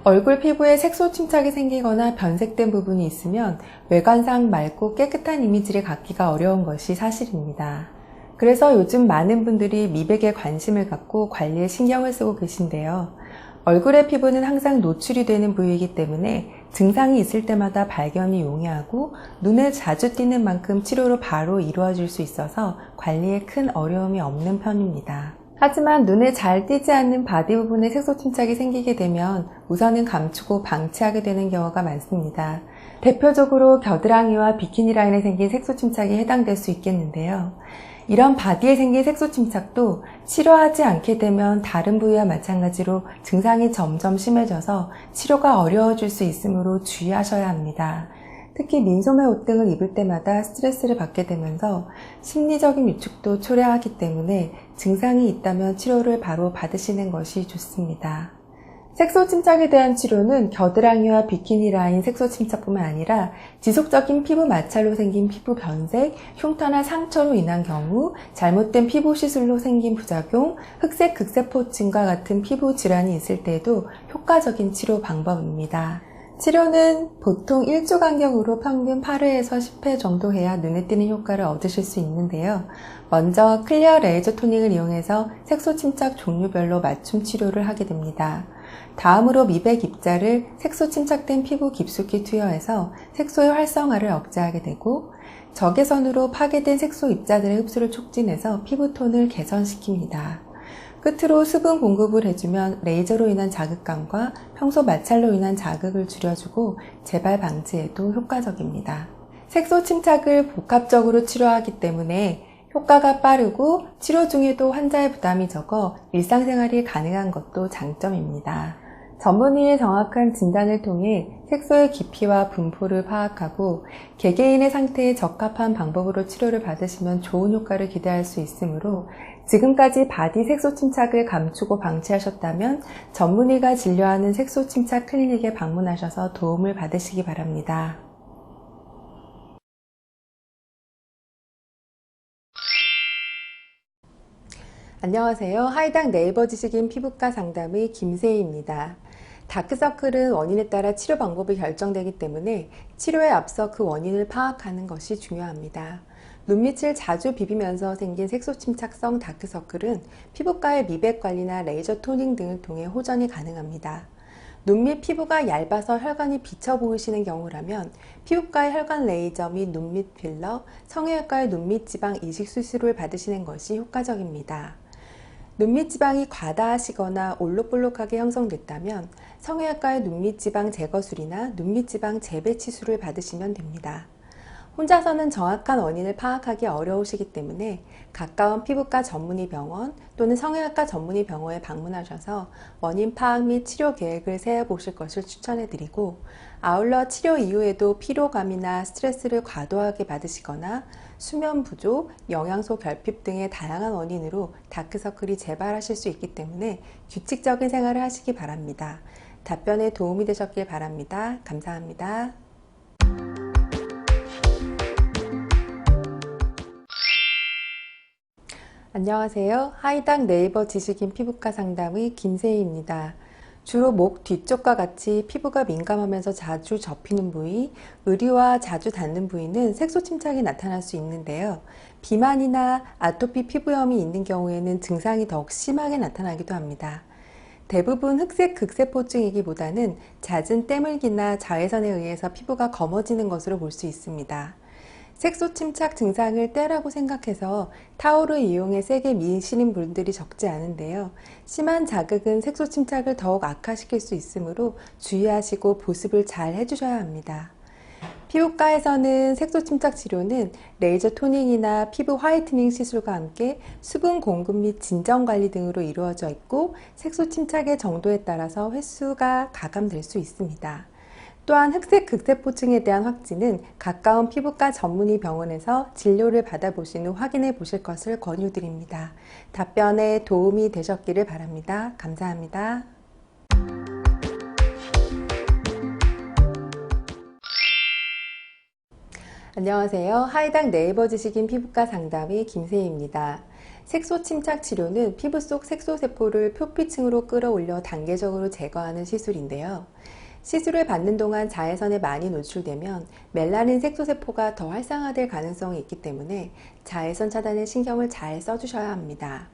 얼굴 피부에 색소 침착이 생기거나 변색된 부분이 있으면 외관상 맑고 깨끗한 이미지를 갖기가 어려운 것이 사실입니다. 그래서 요즘 많은 분들이 미백에 관심을 갖고 관리에 신경을 쓰고 계신데요. 얼굴의 피부는 항상 노출이 되는 부위이기 때문에 증상이 있을 때마다 발견이 용이하고 눈에 자주 띄는 만큼 치료로 바로 이루어질 수 있어서 관리에 큰 어려움이 없는 편입니다. 하지만 눈에 잘 띄지 않는 바디 부분에 색소 침착이 생기게 되면 우선은 감추고 방치하게 되는 경우가 많습니다. 대표적으로 겨드랑이와 비키니 라인에 생긴 색소 침착이 해당될 수 있겠는데요. 이런 바디에 생긴 색소 침착도 치료하지 않게 되면 다른 부위와 마찬가지로 증상이 점점 심해져서 치료가 어려워질 수 있으므로 주의하셔야 합니다. 특히 민소매 옷 등을 입을 때마다 스트레스를 받게 되면서 심리적인 위축도 초래하기 때문에 증상이 있다면 치료를 바로 받으시는 것이 좋습니다. 색소 침착에 대한 치료는 겨드랑이와 비키니 라인 색소 침착뿐만 아니라 지속적인 피부 마찰로 생긴 피부 변색, 흉터나 상처로 인한 경우, 잘못된 피부 시술로 생긴 부작용, 흑색 극세포증과 같은 피부 질환이 있을 때에도 효과적인 치료 방법입니다. 치료는 보통 1주 간격으로 평균 8회에서 10회 정도 해야 눈에 띄는 효과를 얻으실 수 있는데요. 먼저 클리어 레이저 토닝을 이용해서 색소 침착 종류별로 맞춤 치료를 하게 됩니다. 다음으로 미백 입자를 색소 침착된 피부 깊숙이 투여해서 색소의 활성화를 억제하게 되고, 적외선으로 파괴된 색소 입자들의 흡수를 촉진해서 피부톤을 개선시킵니다. 끝으로 수분 공급을 해주면 레이저로 인한 자극감과 평소 마찰로 인한 자극을 줄여주고 재발 방지에도 효과적입니다. 색소 침착을 복합적으로 치료하기 때문에 효과가 빠르고 치료 중에도 환자의 부담이 적어 일상생활이 가능한 것도 장점입니다. 전문의의 정확한 진단을 통해 색소의 깊이와 분포를 파악하고 개개인의 상태에 적합한 방법으로 치료를 받으시면 좋은 효과를 기대할 수 있으므로 지금까지 바디 색소 침착을 감추고 방치하셨다면 전문의가 진료하는 색소 침착 클리닉에 방문하셔서 도움을 받으시기 바랍니다. 안녕하세요. 하이닥 네이버 지식인 피부과 상담의 김세희입니다. 다크서클은 원인에 따라 치료 방법이 결정되기 때문에 치료에 앞서 그 원인을 파악하는 것이 중요합니다. 눈밑을 자주 비비면서 생긴 색소 침착성 다크서클은 피부과의 미백 관리나 레이저 토닝 등을 통해 호전이 가능합니다. 눈밑 피부가 얇아서 혈관이 비쳐 보이시는 경우라면 피부과의 혈관 레이저 및 눈밑 필러, 성형외과의 눈밑 지방 이식 수술을 받으시는 것이 효과적입니다. 눈밑 지방이 과다하시거나 올록볼록하게 형성됐다면 성형외과의 눈밑 지방 제거술이나 눈밑 지방 재배치술을 받으시면 됩니다. 혼자서는 정확한 원인을 파악하기 어려우시기 때문에 가까운 피부과 전문의 병원 또는 성형외과 전문의 병원에 방문하셔서 원인 파악 및 치료 계획을 세워보실 것을 추천해드리고, 아울러 치료 이후에도 피로감이나 스트레스를 과도하게 받으시거나 수면 부족, 영양소 결핍 등의 다양한 원인으로 다크서클이 재발하실 수 있기 때문에 규칙적인 생활을 하시기 바랍니다. 답변에 도움이 되셨길 바랍니다. 감사합니다. 안녕하세요. 하이닥 네이버 지식인 피부과 상담의 김세희입니다. 주로 목 뒤쪽과 같이 피부가 민감하면서 자주 접히는 부위, 의리와 자주 닿는 부위는 색소 침착이 나타날 수 있는데요. 비만이나 아토피 피부염이 있는 경우에는 증상이 더욱 심하게 나타나기도 합니다. 대부분 흑색 극세포증이기보다는 잦은 때물기나 자외선에 의해서 피부가 검어지는 것으로 볼 수 있습니다. 색소 침착 증상을 때라고 생각해서 타올을 이용해 세게 미시는 분들이 적지 않은데요. 심한 자극은 색소 침착을 더욱 악화시킬 수 있으므로 주의하시고 보습을 잘 해주셔야 합니다. 피부과에서는 색소 침착 치료는 레이저 토닝이나 피부 화이트닝 시술과 함께 수분 공급 및 진정 관리 등으로 이루어져 있고, 색소 침착의 정도에 따라서 횟수가 가감될 수 있습니다. 또한 흑색 극세포증에 대한 확진은 가까운 피부과 전문의 병원에서 진료를 받아보신 후 확인해 보실 것을 권유드립니다. 답변에 도움이 되셨기를 바랍니다. 감사합니다. 안녕하세요. 하이닥 네이버 지식인 피부과 상담의 김세희입니다. 색소 침착 치료는 피부 속 색소세포를 표피층으로 끌어올려 단계적으로 제거하는 시술인데요. 시술을 받는 동안 자외선에 많이 노출되면 멜라닌 색소세포가 더 활성화될 가능성이 있기 때문에 자외선 차단에 신경을 잘 써주셔야 합니다.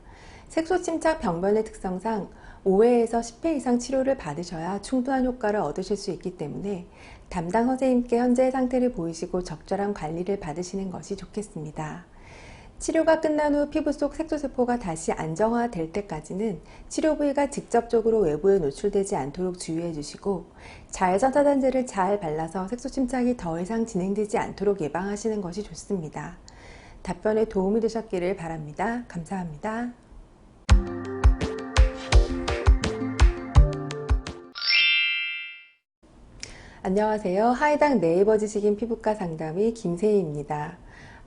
색소 침착 병변의 특성상 5회에서 10회 이상 치료를 받으셔야 충분한 효과를 얻으실 수 있기 때문에 담당 선생님께 현재의 상태를 보이시고 적절한 관리를 받으시는 것이 좋겠습니다. 치료가 끝난 후 피부 속 색소세포가 다시 안정화될 때까지는 치료 부위가 직접적으로 외부에 노출되지 않도록 주의해 주시고 자외선 차단제를 잘 발라서 색소 침착이 더 이상 진행되지 않도록 예방하시는 것이 좋습니다. 답변에 도움이 되셨기를 바랍니다. 감사합니다. 안녕하세요. 하이닥 네이버 지식인 피부과 상담의 김세희입니다.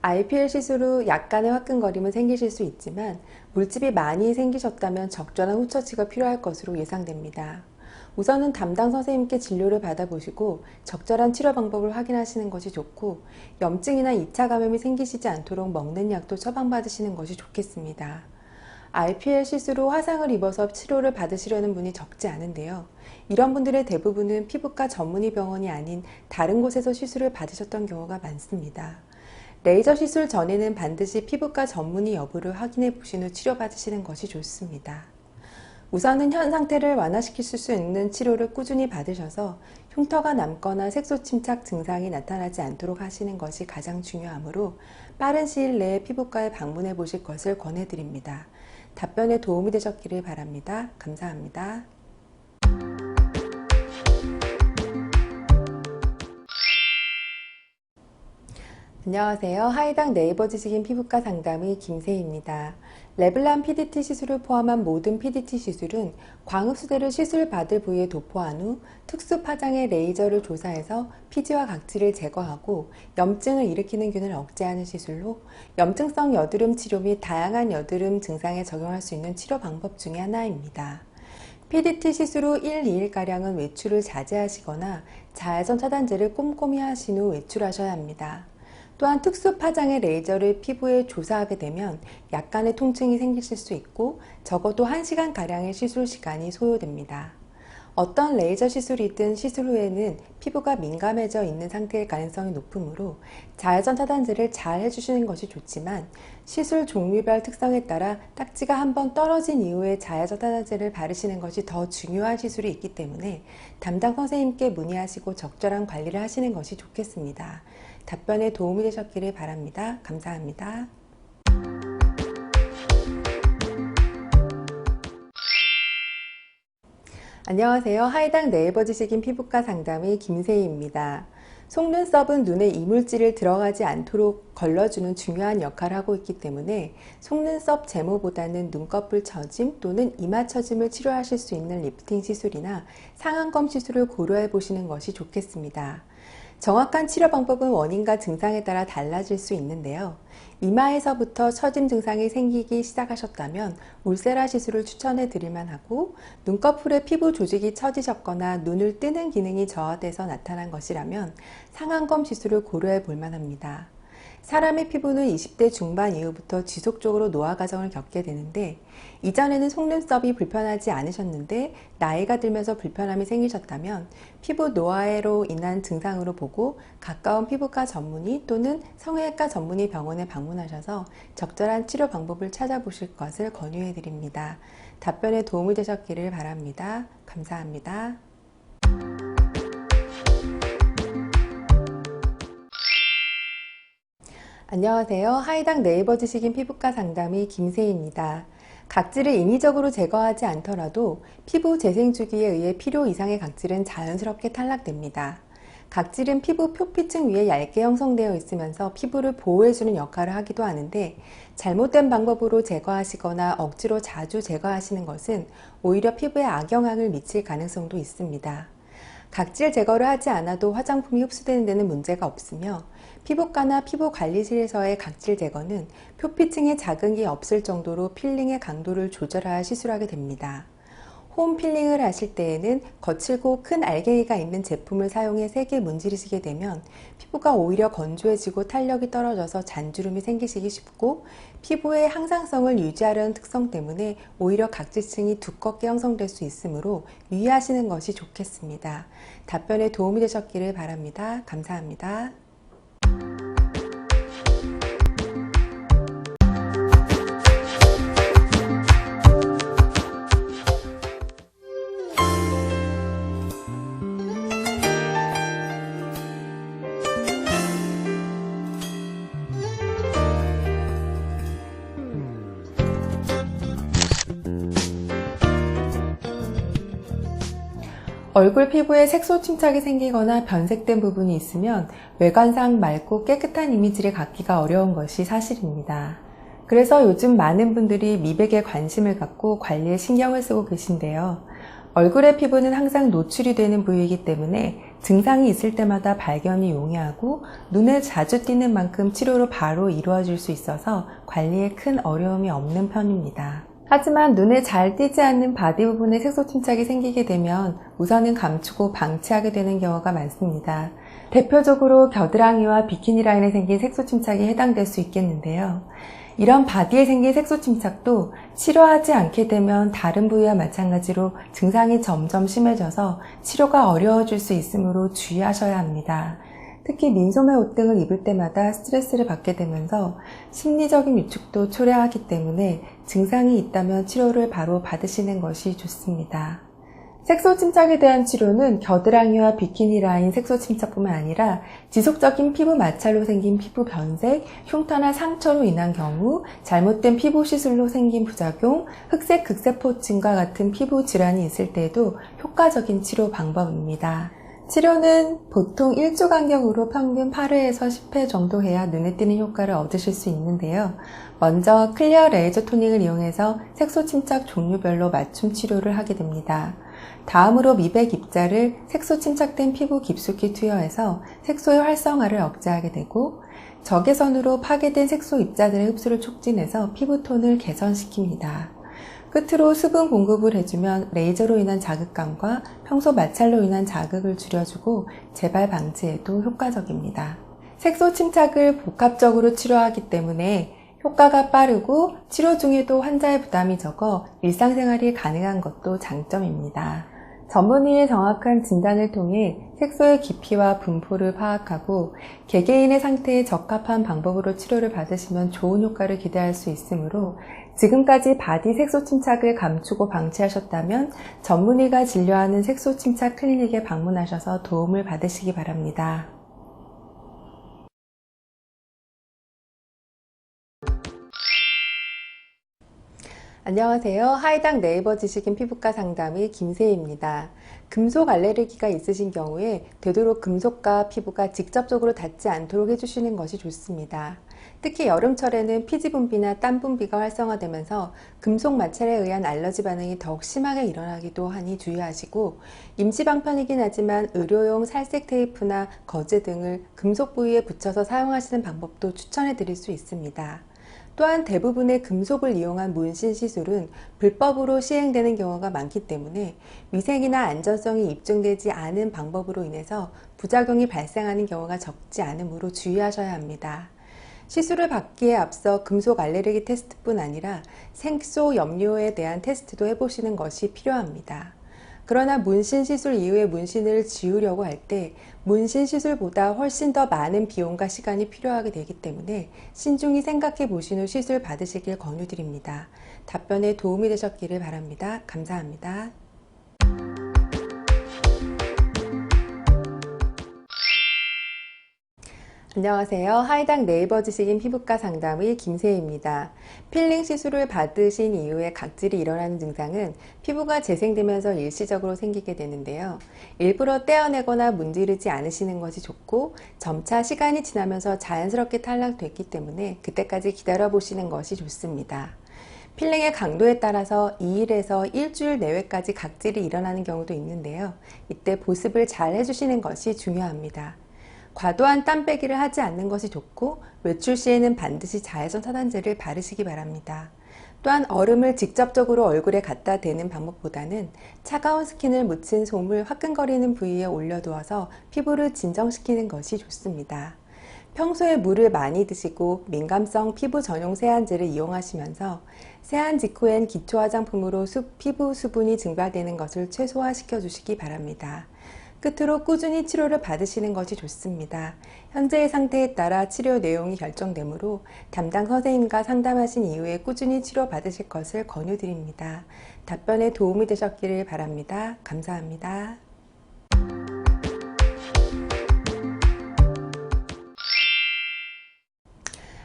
IPL 시술 후 약간의 화끈거림은 생기실 수 있지만 물집이 많이 생기셨다면 적절한 후처치가 필요할 것으로 예상됩니다. 우선은 담당 선생님께 진료를 받아보시고 적절한 치료 방법을 확인하시는 것이 좋고 염증이나 2차 감염이 생기시지 않도록 먹는 약도 처방받으시는 것이 좋겠습니다. IPL 시술 후 화상을 입어서 치료를 받으시려는 분이 적지 않은데요. 이런 분들의 대부분은 피부과 전문의 병원이 아닌 다른 곳에서 시술을 받으셨던 경우가 많습니다. 레이저 시술 전에는 반드시 피부과 전문의 여부를 확인해 보신 후 치료받으시는 것이 좋습니다. 우선은 현 상태를 완화시킬 수 있는 치료를 꾸준히 받으셔서 흉터가 남거나 색소 침착 증상이 나타나지 않도록 하시는 것이 가장 중요하므로 빠른 시일 내에 피부과에 방문해 보실 것을 권해드립니다. 답변에 도움이 되셨기를 바랍니다. 감사합니다. 안녕하세요. 하이닥 네이버 지식인 피부과 상담의 김세희입니다. 레블란 PDT 시술을 포함한 모든 PDT 시술은 광흡수대를 시술 받을 부위에 도포한 후 특수 파장의 레이저를 조사해서 피지와 각질을 제거하고 염증을 일으키는 균을 억제하는 시술로 염증성 여드름 치료 및 다양한 여드름 증상에 적용할 수 있는 치료 방법 중에 하나입니다. PDT 시술 후 1, 2일가량은 외출을 자제하시거나 자외선 차단제를 꼼꼼히 하신 후 외출하셔야 합니다. 또한 특수 파장의 레이저를 피부에 조사하게 되면 약간의 통증이 생기실 수 있고 적어도 1시간가량의 시술 시간이 소요됩니다. 어떤 레이저 시술이든 시술 후에는 피부가 민감해져 있는 상태일 가능성이 높으므로 자외선 차단제를 잘 해주시는 것이 좋지만 시술 종류별 특성에 따라 딱지가 한번 떨어진 이후에 자외선 차단제를 바르시는 것이 더 중요한 시술이 있기 때문에 담당 선생님께 문의하시고 적절한 관리를 하시는 것이 좋겠습니다. 답변에 도움이 되셨기를 바랍니다. 감사합니다. 안녕하세요. 하이닥 네이버 지식인 피부과 상담의 김세희입니다. 속눈썹은 눈에 이물질을 들어가지 않도록 걸러주는 중요한 역할을 하고 있기 때문에 속눈썹 제모보다는 눈꺼풀 처짐 또는 이마 처짐을 치료하실 수 있는 리프팅 시술이나 상안검 시술을 고려해 보시는 것이 좋겠습니다. 정확한 치료 방법은 원인과 증상에 따라 달라질 수 있는데요. 이마에서부터 처짐 증상이 생기기 시작하셨다면 울세라 시술을 추천해 드릴만 하고 눈꺼풀에 피부 조직이 처지셨거나 눈을 뜨는 기능이 저하돼서 나타난 것이라면 상안검 시술을 고려해 볼 만합니다. 사람의 피부는 20대 중반 이후부터 지속적으로 노화 과정을 겪게 되는데 이전에는 속눈썹이 불편하지 않으셨는데 나이가 들면서 불편함이 생기셨다면 피부 노화로 인한 증상으로 보고 가까운 피부과 전문의 또는 성형외과 전문의 병원에 방문하셔서 적절한 치료 방법을 찾아보실 것을 권유해 드립니다. 답변에 도움이 되셨기를 바랍니다. 감사합니다. 안녕하세요. 하이닥 네이버 지식인 피부과 상담의 김세희입니다. 각질을 인위적으로 제거하지 않더라도 피부 재생 주기에 의해 필요 이상의 각질은 자연스럽게 탈락됩니다. 각질은 피부 표피층 위에 얇게 형성되어 있으면서 피부를 보호해주는 역할을 하기도 하는데 잘못된 방법으로 제거하시거나 억지로 자주 제거하시는 것은 오히려 피부에 악영향을 미칠 가능성도 있습니다. 각질 제거를 하지 않아도 화장품이 흡수되는 데는 문제가 없으며 피부과나 피부관리실에서의 각질 제거는 표피층에 자극이 없을 정도로 필링의 강도를 조절하여 시술하게 됩니다. 홈 필링을 하실 때에는 거칠고 큰 알갱이가 있는 제품을 사용해 세게 문지르시게 되면 피부가 오히려 건조해지고 탄력이 떨어져서 잔주름이 생기시기 쉽고, 피부의 항상성을 유지하려는 특성 때문에 오히려 각질층이 두껍게 형성될 수 있으므로 유의하시는 것이 좋겠습니다. 답변에 도움이 되셨기를 바랍니다. 감사합니다. 얼굴 피부에 색소 침착이 생기거나 변색된 부분이 있으면 외관상 맑고 깨끗한 이미지를 갖기가 어려운 것이 사실입니다. 그래서 요즘 많은 분들이 미백에 관심을 갖고 관리에 신경을 쓰고 계신데요. 얼굴의 피부는 항상 노출이 되는 부위이기 때문에 증상이 있을 때마다 발견이 용이하고 눈에 자주 띄는 만큼 치료로 바로 이루어질 수 있어서 관리에 큰 어려움이 없는 편입니다. 하지만 눈에 잘 띄지 않는 바디 부분에 색소 침착이 생기게 되면 우선은 감추고 방치하게 되는 경우가 많습니다. 대표적으로 겨드랑이와 비키니 라인에 생긴 색소 침착이 해당될 수 있겠는데요. 이런 바디에 생긴 색소 침착도 치료하지 않게 되면 다른 부위와 마찬가지로 증상이 점점 심해져서 치료가 어려워질 수 있으므로 주의하셔야 합니다. 특히 민소매 옷 등을 입을 때마다 스트레스를 받게 되면서 심리적인 위축도 초래하기 때문에 증상이 있다면 치료를 바로 받으시는 것이 좋습니다. 색소 침착에 대한 치료는 겨드랑이와 비키니 라인 색소 침착뿐만 아니라 지속적인 피부 마찰로 생긴 피부 변색, 흉터나 상처로 인한 경우, 잘못된 피부 시술로 생긴 부작용, 흑색 극세포증과 같은 피부 질환이 있을 때에도 효과적인 치료 방법입니다. 치료는 보통 1주 간격으로 평균 8회에서 10회 정도 해야 눈에 띄는 효과를 얻으실 수 있는데요. 먼저 클리어 레이저 토닝을 이용해서 색소 침착 종류별로 맞춤 치료를 하게 됩니다. 다음으로 미백 입자를 색소 침착된 피부 깊숙이 투여해서 색소의 활성화를 억제하게 되고, 적외선으로 파괴된 색소 입자들의 흡수를 촉진해서 피부톤을 개선시킵니다. 끝으로 수분 공급을 해주면 레이저로 인한 자극감과 평소 마찰로 인한 자극을 줄여주고 재발 방지에도 효과적입니다. 색소 침착을 복합적으로 치료하기 때문에 효과가 빠르고 치료 중에도 환자의 부담이 적어 일상생활이 가능한 것도 장점입니다. 전문의의 정확한 진단을 통해 색소의 깊이와 분포를 파악하고 개개인의 상태에 적합한 방법으로 치료를 받으시면 좋은 효과를 기대할 수 있으므로, 지금까지 바디 색소 침착을 감추고 방치하셨다면 전문의가 진료하는 색소 침착 클리닉에 방문하셔서 도움을 받으시기 바랍니다. 안녕하세요. 하이닥 네이버 지식인 피부과 상담의 김세희입니다. 금속 알레르기가 있으신 경우에 되도록 금속과 피부가 직접적으로 닿지 않도록 해주시는 것이 좋습니다. 특히 여름철에는 피지 분비나 땀 분비가 활성화되면서 금속 마찰에 의한 알러지 반응이 더욱 심하게 일어나기도 하니 주의하시고, 임시 방편이긴 하지만 의료용 살색 테이프나 거즈 등을 금속 부위에 붙여서 사용하시는 방법도 추천해 드릴 수 있습니다. 또한 대부분의 금속을 이용한 문신 시술은 불법으로 시행되는 경우가 많기 때문에 위생이나 안전성이 입증되지 않은 방법으로 인해서 부작용이 발생하는 경우가 적지 않으므로 주의하셔야 합니다. 시술을 받기에 앞서 금속 알레르기 테스트뿐 아니라 색소 염료에 대한 테스트도 해보시는 것이 필요합니다. 그러나 문신 시술 이후에 문신을 지우려고 할 때 문신 시술보다 훨씬 더 많은 비용과 시간이 필요하게 되기 때문에 신중히 생각해 보신 후 시술 받으시길 권유드립니다. 답변에 도움이 되셨기를 바랍니다. 감사합니다. 안녕하세요. 하이닥 네이버 지식인 피부과 상담의 김세희입니다. 필링 시술을 받으신 이후에 각질이 일어나는 증상은 피부가 재생되면서 일시적으로 생기게 되는데요. 일부러 떼어내거나 문지르지 않으시는 것이 좋고, 점차 시간이 지나면서 자연스럽게 탈락됐기 때문에 그때까지 기다려 보시는 것이 좋습니다. 필링의 강도에 따라서 2일에서 일주일 내외까지 각질이 일어나는 경우도 있는데요. 이때 보습을 잘 해주시는 것이 중요합니다. 과도한 땀 빼기를 하지 않는 것이 좋고 외출 시에는 반드시 자외선 차단제를 바르시기 바랍니다. 또한 얼음을 직접적으로 얼굴에 갖다 대는 방법보다는 차가운 스킨을 묻힌 솜을 화끈거리는 부위에 올려두어서 피부를 진정시키는 것이 좋습니다. 평소에 물을 많이 드시고 민감성 피부 전용 세안제를 이용하시면서 세안 직후엔 기초 화장품으로 피부 수분이 증발되는 것을 최소화시켜 주시기 바랍니다. 끝으로 꾸준히 치료를 받으시는 것이 좋습니다. 현재의 상태에 따라 치료 내용이 결정되므로 담당 선생님과 상담하신 이후에 꾸준히 치료받으실 것을 권유드립니다. 답변에 도움이 되셨기를 바랍니다. 감사합니다.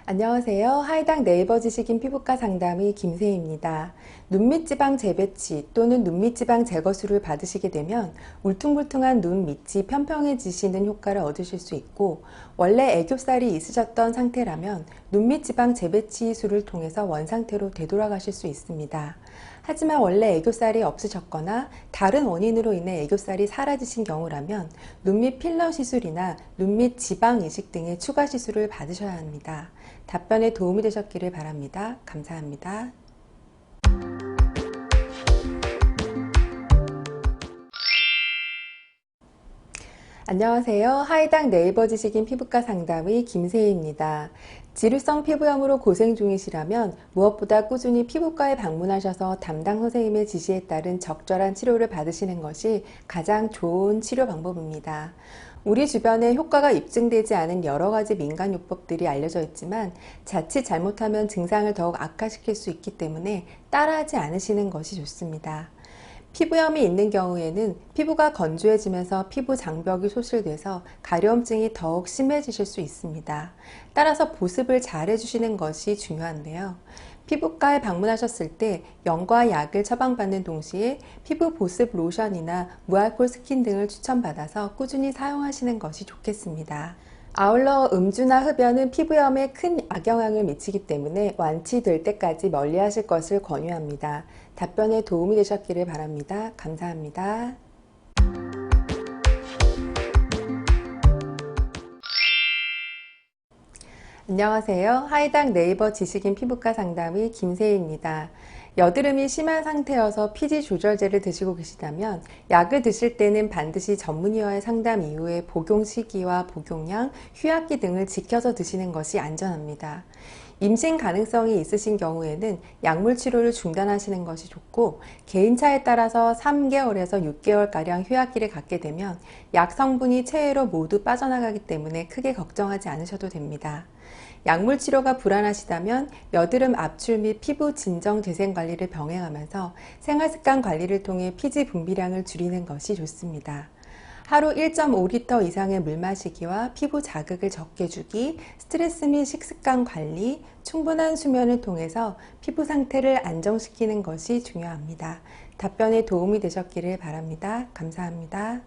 안녕하세요. 하이닥 네이버 지식인 피부과 상담의 김세희입니다. 눈밑 지방 재배치 또는 눈밑 지방 제거술을 받으시게 되면 울퉁불퉁한 눈 밑이 평평해지시는 효과를 얻으실 수 있고, 원래 애교살이 있으셨던 상태라면 눈밑 지방 재배치술을 통해서 원상태로 되돌아가실 수 있습니다. 하지만 원래 애교살이 없으셨거나 다른 원인으로 인해 애교살이 사라지신 경우라면 눈밑 필러 시술이나 눈밑 지방 이식 등의 추가 시술을 받으셔야 합니다. 답변에 도움이 되셨기를 바랍니다. 감사합니다. 안녕하세요. 하이닥 네이버 지식인 피부과 상담의 김세희입니다. 지루성 피부염으로 고생 중이시라면 무엇보다 꾸준히 피부과에 방문하셔서 담당 선생님의 지시에 따른 적절한 치료를 받으시는 것이 가장 좋은 치료 방법입니다. 우리 주변에 효과가 입증되지 않은 여러 가지 민간요법들이 알려져 있지만 자칫 잘못하면 증상을 더욱 악화시킬 수 있기 때문에 따라하지 않으시는 것이 좋습니다. 피부염이 있는 경우에는 피부가 건조해지면서 피부 장벽이 소실돼서 가려움증이 더욱 심해지실 수 있습니다. 따라서 보습을 잘 해주시는 것이 중요한데요. 피부과에 방문하셨을 때 연과 약을 처방받는 동시에 피부 보습 로션이나 무알콜 스킨 등을 추천받아서 꾸준히 사용하시는 것이 좋겠습니다. 아울러 음주나 흡연은 피부염에 큰 악영향을 미치기 때문에 완치될 때까지 멀리 하실 것을 권유합니다. 답변에 도움이 되셨기를 바랍니다. 감사합니다. 안녕하세요. 하이닥 네이버 지식인 피부과 상담의 김세희입니다. 여드름이 심한 상태여서 피지 조절제를 드시고 계시다면 약을 드실 때는 반드시 전문의와의 상담 이후에 복용 시기와 복용량, 휴약기 등을 지켜서 드시는 것이 안전합니다. 임신 가능성이 있으신 경우에는 약물 치료를 중단하시는 것이 좋고, 개인차에 따라서 3개월에서 6개월가량 휴약기를 갖게 되면 약 성분이 체외로 모두 빠져나가기 때문에 크게 걱정하지 않으셔도 됩니다. 약물 치료가 불안하시다면 여드름 압출 및 피부 진정 재생 관리를 병행하면서 생활습관 관리를 통해 피지 분비량을 줄이는 것이 좋습니다. 하루 1.5리터 이상의 물 마시기와 피부 자극을 적게 주기, 스트레스 및 식습관 관리, 충분한 수면을 통해서 피부 상태를 안정시키는 것이 중요합니다. 답변에 도움이 되셨기를 바랍니다. 감사합니다.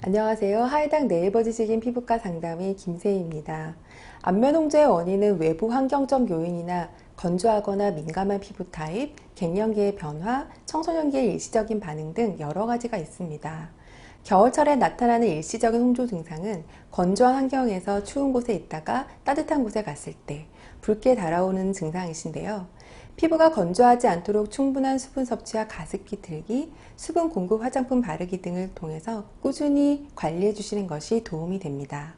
안녕하세요. 하이닥 네이버 지식인 피부과 상담의 김세희입니다. 안면 홍조의 원인은 외부 환경적 요인이나 건조하거나 민감한 피부 타입, 갱년기의 변화, 청소년기의 일시적인 반응 등 여러 가지가 있습니다. 겨울철에 나타나는 일시적인 홍조 증상은 건조한 환경에서 추운 곳에 있다가 따뜻한 곳에 갔을 때 붉게 달아오는 증상이신데요. 피부가 건조하지 않도록 충분한 수분 섭취와 가습기 틀기, 수분 공급 화장품 바르기 등을 통해서 꾸준히 관리해 주시는 것이 도움이 됩니다.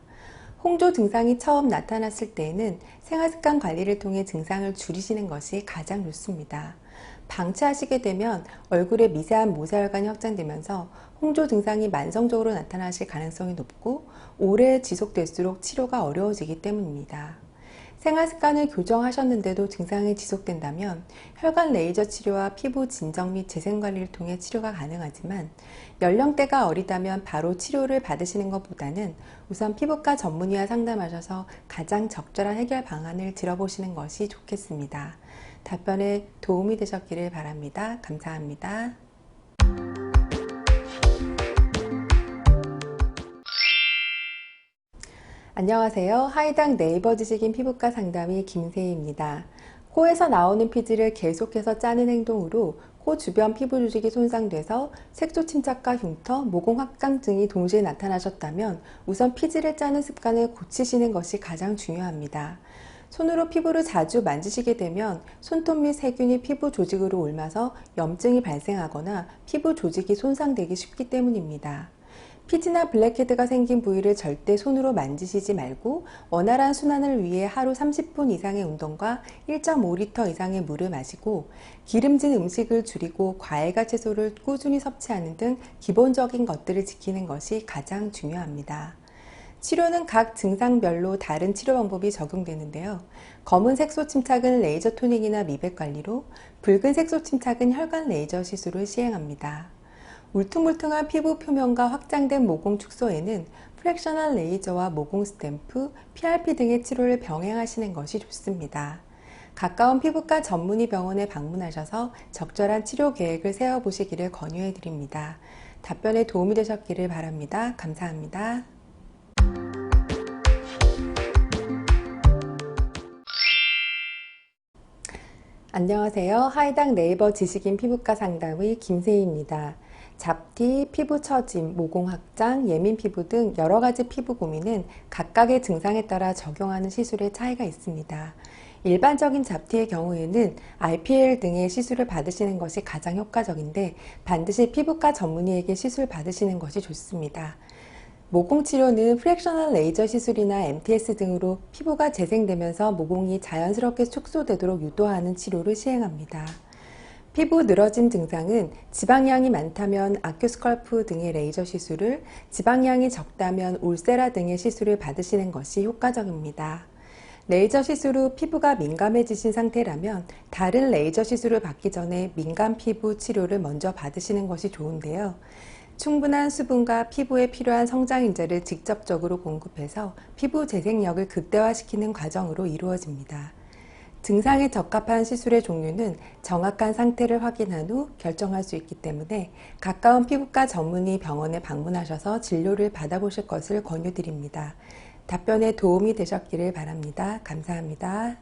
홍조 증상이 처음 나타났을 때에는 생활습관 관리를 통해 증상을 줄이시는 것이 가장 좋습니다. 방치하시게 되면 얼굴에 미세한 모세혈관이 확장되면서 홍조 증상이 만성적으로 나타나실 가능성이 높고 오래 지속될수록 치료가 어려워지기 때문입니다. 생활습관을 교정하셨는데도 증상이 지속된다면 혈관 레이저 치료와 피부 진정 및 재생관리를 통해 치료가 가능하지만, 연령대가 어리다면 바로 치료를 받으시는 것보다는 우선 피부과 전문의와 상담하셔서 가장 적절한 해결 방안을 들어보시는 것이 좋겠습니다. 답변에 도움이 되셨기를 바랍니다. 감사합니다. 안녕하세요. 하이닥 네이버 지식인 피부과 상담의 김세희입니다. 코에서 나오는 피지를 계속해서 짜는 행동으로 코 주변 피부 조직이 손상돼서 색소 침착과 흉터, 모공 확장 등이 동시에 나타나셨다면 우선 피지를 짜는 습관을 고치시는 것이 가장 중요합니다. 손으로 피부를 자주 만지시게 되면 손톱 및 세균이 피부 조직으로 옮아서 염증이 발생하거나 피부 조직이 손상되기 쉽기 때문입니다. 피지나 블랙헤드가 생긴 부위를 절대 손으로 만지시지 말고 원활한 순환을 위해 하루 30분 이상의 운동과 1.5리터 이상의 물을 마시고 기름진 음식을 줄이고 과일과 채소를 꾸준히 섭취하는 등 기본적인 것들을 지키는 것이 가장 중요합니다. 치료는 각 증상별로 다른 치료 방법이 적용되는데요. 검은 색소 침착은 레이저 토닝이나 미백 관리로, 붉은 색소 침착은 혈관 레이저 시술을 시행합니다. 울퉁불퉁한 피부 표면과 확장된 모공 축소에는 프랙셔널 레이저와 모공 스탬프, PRP 등의 치료를 병행하시는 것이 좋습니다. 가까운 피부과 전문의 병원에 방문하셔서 적절한 치료 계획을 세워보시기를 권유해 드립니다. 답변에 도움이 되셨기를 바랍니다. 감사합니다. 안녕하세요. 하이닥 네이버 지식인 피부과 상담의 김세희입니다. 잡티, 피부 처짐, 모공 확장, 예민 피부 등 여러 가지 피부 고민은 각각의 증상에 따라 적용하는 시술의 차이가 있습니다. 일반적인 잡티의 경우에는 RPL 등의 시술을 받으시는 것이 가장 효과적인데 반드시 피부과 전문의에게 시술 받으시는 것이 좋습니다. 모공 치료는 프랙셔널 레이저 시술이나 MTS 등으로 피부가 재생되면서 모공이 자연스럽게 축소되도록 유도하는 치료를 시행합니다. 피부 늘어짐 증상은 지방량이 많다면 아큐스컬프 등의 레이저 시술을, 지방량이 적다면 울세라 등의 시술을 받으시는 것이 효과적입니다. 레이저 시술 후 피부가 민감해지신 상태라면 다른 레이저 시술을 받기 전에 민감 피부 치료를 먼저 받으시는 것이 좋은데요. 충분한 수분과 피부에 필요한 성장인자를 직접적으로 공급해서 피부 재생력을 극대화시키는 과정으로 이루어집니다. 증상에 적합한 시술의 종류는 정확한 상태를 확인한 후 결정할 수 있기 때문에 가까운 피부과 전문의 병원에 방문하셔서 진료를 받아보실 것을 권유드립니다. 답변에 도움이 되셨기를 바랍니다. 감사합니다.